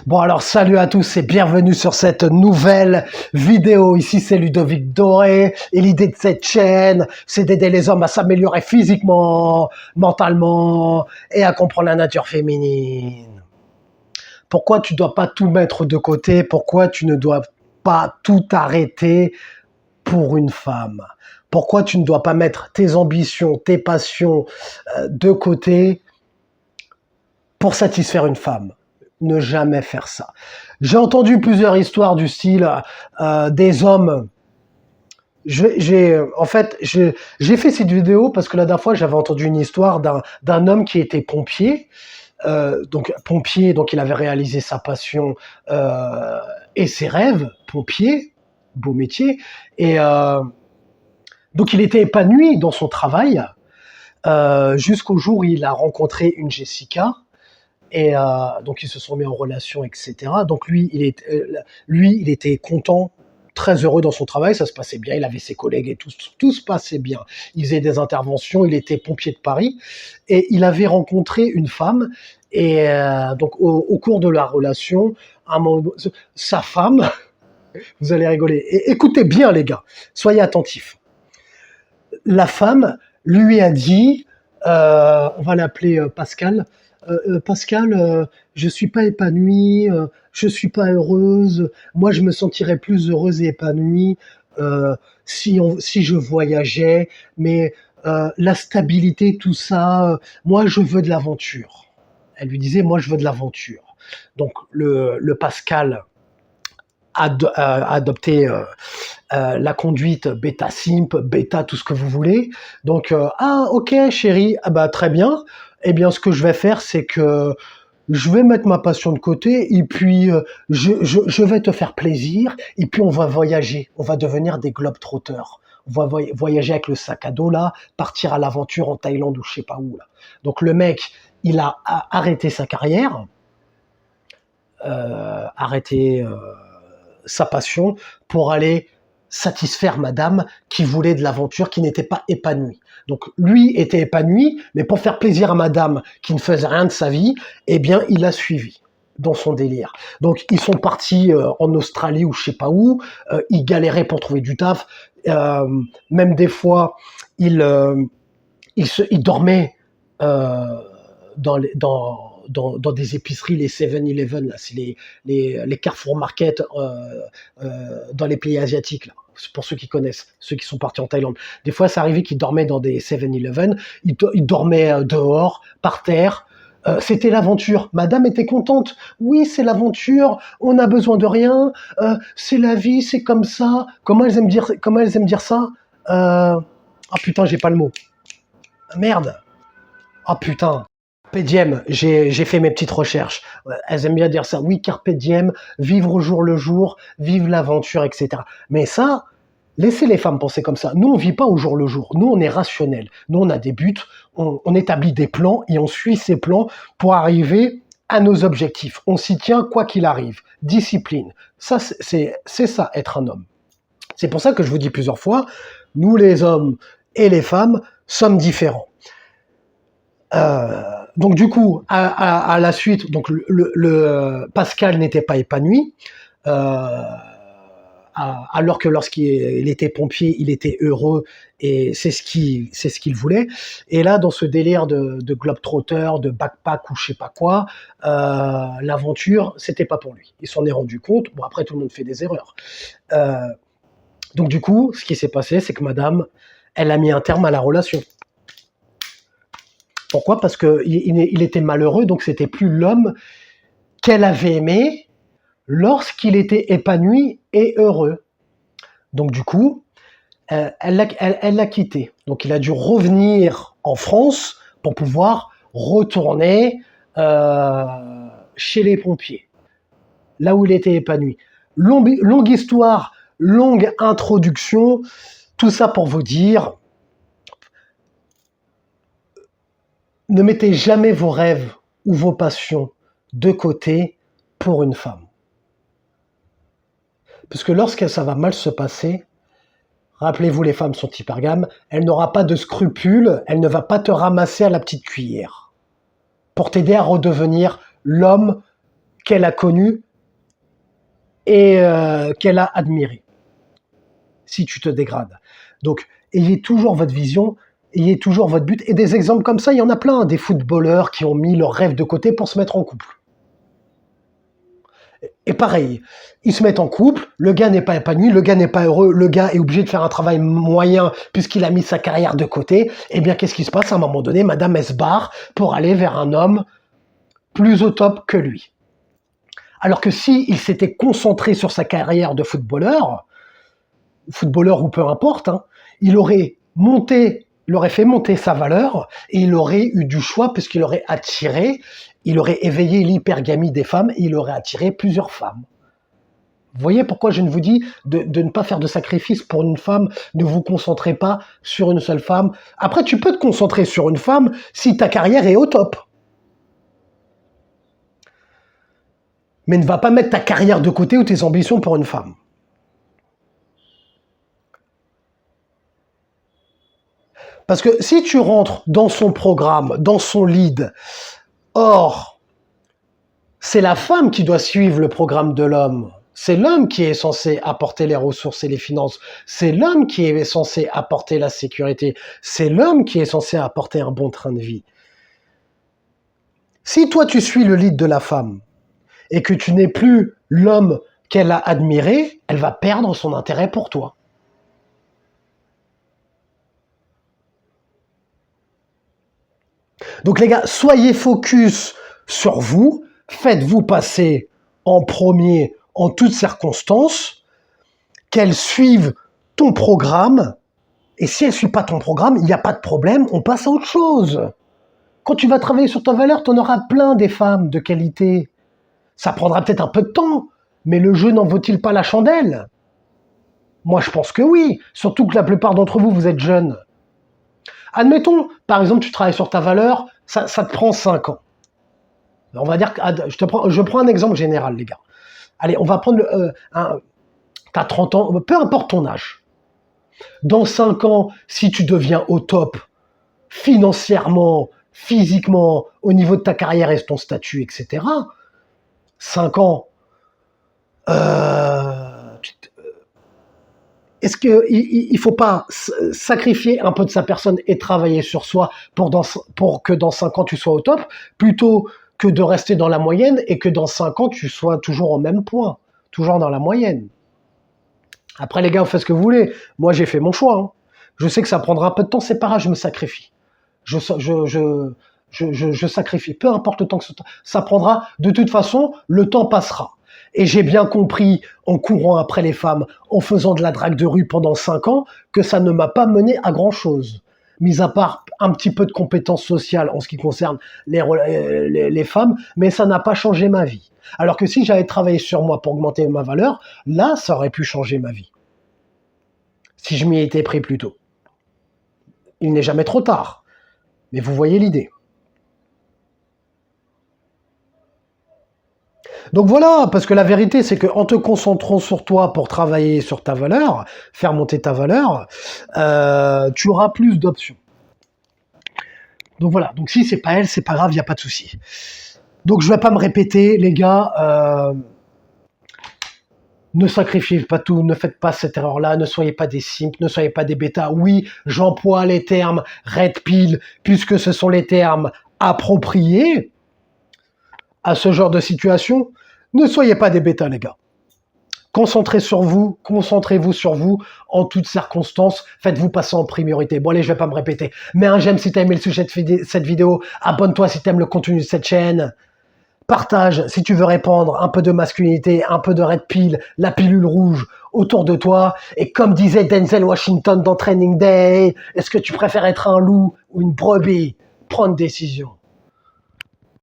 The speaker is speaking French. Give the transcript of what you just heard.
Bon alors salut à tous et bienvenue sur cette nouvelle vidéo. Ici c'est Ludovic Doré et l'idée de cette chaîne c'est d'aider les hommes à s'améliorer physiquement, mentalement et à comprendre la nature féminine. Pourquoi tu dois pas tout mettre de côté? Pourquoi tu ne dois pas tout arrêter pour une femme? Pourquoi tu ne dois pas mettre tes ambitions, tes passions de côté pour satisfaire une femme? Ne jamais faire ça. J'ai entendu plusieurs histoires du style des hommes. En fait, j'ai fait cette vidéo parce que la dernière fois, j'avais entendu une histoire d'un homme qui était pompier. Donc pompier, donc il avait réalisé sa passion et ses rêves, pompier, beau métier. Et donc il était épanoui dans son travail jusqu'au jour où il a rencontré une Jessica. Et donc ils se sont mis en relation, etc. Donc lui, il était content, très heureux dans son travail, ça se passait bien, il avait ses collègues et tout se passait bien. Il faisait des interventions, il était pompier de Paris, et il avait rencontré une femme, et donc au cours de la relation, sa femme, vous allez rigoler, et écoutez bien les gars, soyez attentifs. La femme lui a dit, on va l'appeler Pascal, Pascal, je suis pas épanouie, je suis pas heureuse. Moi, je me sentirais plus heureuse et épanouie si je voyageais. Mais la stabilité, tout ça, moi, je veux de l'aventure. Elle lui disait, moi, je veux de l'aventure. Donc, le Pascal a adopté la conduite bêta simp, bêta tout ce que vous voulez. Donc, ok, chérie, ah bah très bien. Eh bien, ce que je vais faire, c'est que je vais mettre ma passion de côté et puis je vais te faire plaisir et puis on va voyager. On va devenir des globetrotters. On va voyager avec le sac à dos là, partir à l'aventure en Thaïlande ou je sais pas où là. Donc le mec, il a arrêté sa carrière, arrêté sa passion pour aller satisfaire madame qui voulait de l'aventure, qui n'était pas épanouie. Donc lui était épanoui, mais pour faire plaisir à madame qui ne faisait rien de sa vie, eh bien il l'a suivi dans son délire. Donc ils sont partis en Australie ou je sais pas où, ils galéraient pour trouver du taf, même des fois ils dormaient dans des épiceries, les 7-Eleven, là, c'est les Carrefour Market dans les pays asiatiques, là. Pour ceux qui connaissent, ceux qui sont partis en Thaïlande. Des fois, ça arrivait qu'ils dormaient dans des 7-Eleven, ils dormaient dehors, par terre. C'était l'aventure. Madame était contente. Oui, c'est l'aventure. On n'a besoin de rien. C'est la vie, c'est comme ça. Comment elles aiment dire ça? Ah putain, j'ai pas le mot. Merde. Ah putain. Carpe diem, j'ai fait mes petites recherches. Elles aiment bien dire ça. Oui, carpe diem, vivre au jour le jour, vivre l'aventure, etc. Mais ça, laissez les femmes penser comme ça. Nous, on vit pas au jour le jour. Nous, on est rationnel. Nous, on a des buts, on établit des plans et on suit ces plans pour arriver à nos objectifs. On s'y tient quoi qu'il arrive. Discipline. Ça, c'est ça, être un homme. C'est pour ça que je vous dis plusieurs fois, nous, les hommes et les femmes, sommes différents. Donc du coup, à la suite, donc le Pascal n'était pas épanoui, alors que lorsqu'il était pompier, il était heureux et c'est ce qu'il voulait. Et là, dans ce délire de globetrotter, de backpack ou je sais pas quoi, l'aventure, c'était pas pour lui. Il s'en est rendu compte. Bon, après, tout le monde fait des erreurs. Donc du coup, ce qui s'est passé, c'est que madame, elle a mis un terme à la relation. Pourquoi? Parce qu'il était malheureux, donc c'était plus l'homme qu'elle avait aimé lorsqu'il était épanoui et heureux. Donc du coup, elle l'a quitté. Donc il a dû revenir en France pour pouvoir retourner chez les pompiers, là où il était épanoui. Longue histoire, longue introduction, tout ça pour vous dire, ne mettez jamais vos rêves ou vos passions de côté pour une femme. Parce que lorsque ça va mal se passer, rappelez-vous, les femmes sont hypergames, elle n'aura pas de scrupules, elle ne va pas te ramasser à la petite cuillère pour t'aider à redevenir l'homme qu'elle a connu et qu'elle a admiré. Si tu te dégrades. Donc, ayez toujours votre vision, ayez toujours votre but. Et des exemples comme ça, il y en a plein. Des footballeurs qui ont mis leur rêve de côté pour se mettre en couple. Et pareil, ils se mettent en couple, le gars n'est pas épanoui, le gars n'est pas heureux, le gars est obligé de faire un travail moyen puisqu'il a mis sa carrière de côté. Eh bien, qu'est-ce qui se passe? À un moment donné, madame, elle se barre pour aller vers un homme plus au top que lui. Alors que s'il s'était concentré sur sa carrière de footballeur ou peu importe, hein, il aurait fait monter sa valeur et il aurait eu du choix puisqu'il aurait attiré, il aurait éveillé l'hypergamie des femmes et il aurait attiré plusieurs femmes. Vous voyez pourquoi je ne vous dis de ne pas faire de sacrifice pour une femme, ne vous concentrez pas sur une seule femme. Après, tu peux te concentrer sur une femme si ta carrière est au top. Mais ne va pas mettre ta carrière de côté ou tes ambitions pour une femme. Parce que si tu rentres dans son programme, dans son lead, or, c'est la femme qui doit suivre le programme de l'homme. C'est l'homme qui est censé apporter les ressources et les finances. C'est l'homme qui est censé apporter la sécurité. C'est l'homme qui est censé apporter un bon train de vie. Si toi tu suis le lead de la femme et que tu n'es plus l'homme qu'elle a admiré, elle va perdre son intérêt pour toi. Donc les gars, soyez focus sur vous, faites-vous passer en premier en toutes circonstances, qu'elle suive ton programme, et si elle ne suit pas ton programme, il n'y a pas de problème, on passe à autre chose. Quand tu vas travailler sur ta valeur, tu en auras plein des femmes de qualité. Ça prendra peut-être un peu de temps, mais le jeu n'en vaut-il pas la chandelle? Moi, je pense que oui, surtout que la plupart d'entre vous, vous êtes jeunes. Admettons, par exemple, tu travailles sur ta valeur, ça te prend 5 ans. On va dire que je prends un exemple général, les gars. Allez, on va prendre t'as 30 ans, peu importe ton âge. Dans 5 ans, si tu deviens au top, financièrement, physiquement, au niveau de ta carrière et de ton statut, etc., 5 ans, est-ce qu'il ne faut pas sacrifier un peu de sa personne et travailler sur soi pour que dans 5 ans tu sois au top, plutôt que de rester dans la moyenne et que dans 5 ans tu sois toujours au même point, toujours dans la moyenne? Après les gars, vous faites ce que vous voulez. Moi j'ai fait mon choix. Hein. Je sais que ça prendra un peu de temps, c'est pas grave, je me sacrifie. Je sacrifie, peu importe le temps que ça prendra. De toute façon, le temps passera. Et j'ai bien compris, en courant après les femmes, en faisant de la drague de rue pendant 5 ans, que ça ne m'a pas mené à grand-chose. Mis à part un petit peu de compétences sociales en ce qui concerne les femmes, mais ça n'a pas changé ma vie. Alors que si j'avais travaillé sur moi pour augmenter ma valeur, là, ça aurait pu changer ma vie. Si je m'y étais pris plus tôt. Il n'est jamais trop tard. Mais vous voyez l'idée. Donc voilà, parce que la vérité, c'est qu'en te concentrant sur toi pour travailler sur ta valeur, faire monter ta valeur, tu auras plus d'options. Donc voilà, donc si c'est pas elle, c'est pas grave, il n'y a pas de souci. Donc je vais pas me répéter, les gars, ne sacrifiez pas tout, ne faites pas cette erreur-là, ne soyez pas des simps, ne soyez pas des bêtas. Oui, j'emploie les termes red pill, puisque ce sont les termes appropriés à ce genre de situation. Ne soyez pas des bêtas, les gars. Concentrez-vous sur vous en toutes circonstances. Faites-vous passer en priorité. Bon allez, je vais pas me répéter. Mets un j'aime si tu as aimé le sujet de cette vidéo. Abonne-toi si tu aimes le contenu de cette chaîne. Partage si tu veux répandre un peu de masculinité, un peu de red pill, la pilule rouge autour de toi. Et comme disait Denzel Washington dans Training Day, est-ce que tu préfères être un loup ou une brebis? Prends une décision.